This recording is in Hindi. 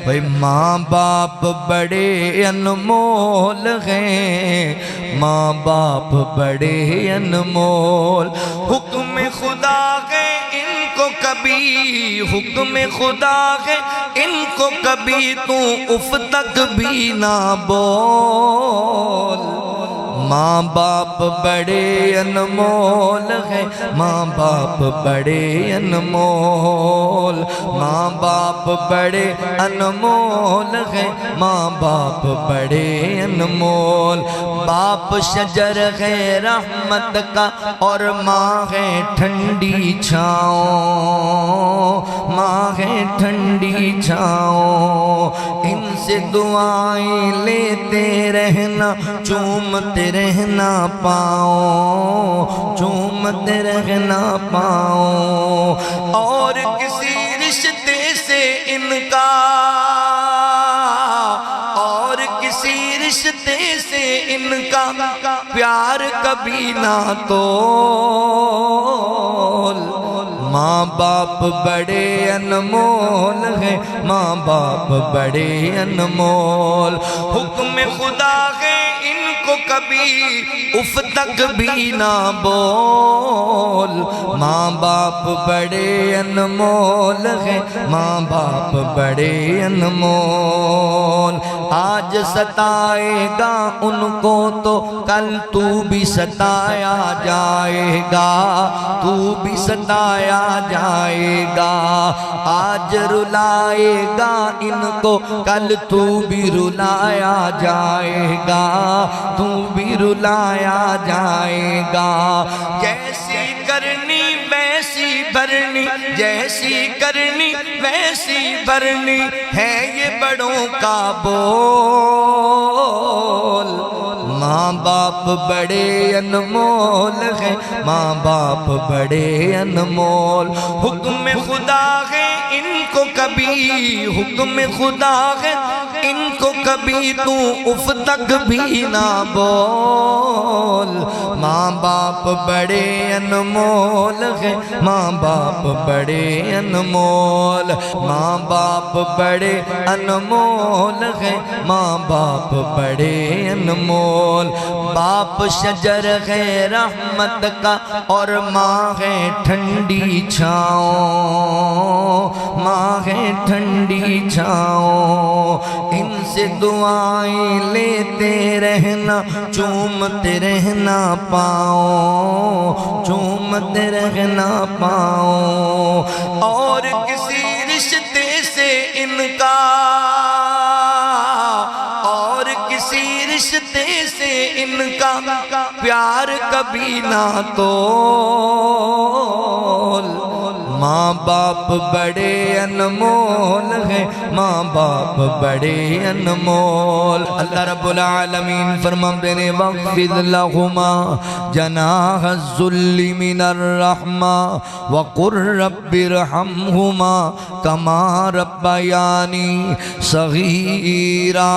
भाई माँ बाप बड़े अनमोल हैं, माँ बाप बड़े अनमोल। हुक्म खुदा है इनको कभी, हुक्म खुदा है इनको कभी तू उफ तक भी ना बोल। माँ बाप बड़े अनमोल हैं, माँ बाप बड़े अनमोल। माँ बाप बड़े अनमोल हैं, माँ बाप बड़े अनमोल। बाप शजर है रहमत का और माँ है ठंडी छाँव, माँ है ठंडी छाँव। इनसे दुआएं लेते रहना, चूमते रहना पाओ, चूमते रहना पाओ। और किसी रिश्ते से इनका, और किसी रिश्ते से इनका प्यार कभी ना तोल। माँ बाप बड़े अनमोल हैं, माँ बाप बड़े अनमोल। हुक्म खुदा है इनको कभी उफ तक भी ना बोल। माँ बाप बड़े अनमोल हैं, माँ बाप बड़े अनमोल। आज सताएगा उनको तो कल तू भी सताया जाएगा, तू भी सताया जाएगा। आज रुलाएगा इनको कल तू भी रुलाया जाएगा, तू भी रुलाया जाएगा। जैसी करनी वैसी भरनी, जैसी करनी वैसी भरनी है ये बड़ों का बोल। माँ बाप बड़े अनमोल हैं, माँ बाप बड़े अनमोल। हुक्म खुदा है इनको कभी, हुक्म खुदा है इनको कभी तू उफ तक भी ना बोल। माँ बाप बड़े अनमोल हैं, माँ बाप बड़े अनमोल। माँ बाप बड़े अनमोल हैं, माँ बाप बड़े अनमोल। बाप शजर है रहमत का और माँ है ठंडी छाँव, माँ है ठंडी छाँव। इनसे दुआएं लेते रहना, चूमते रहना पाओ, चूमते रहना पाओ। और किसी रिश्ते से इनका, और किसी रिश्ते से इनका प्यार कभी ना तोल। माँ बाप बड़े अनमोल हैं, माँ बाप बड़े अनमोल। अल्लाह रब्बुल आलमीन फरमाते हैं वक़्फ़िद लहुमा जनाह ज़ुल्लि मिनर रहमा वक़ुर रब्बिरहमहुमा कमा रब्बयानी सगीरा।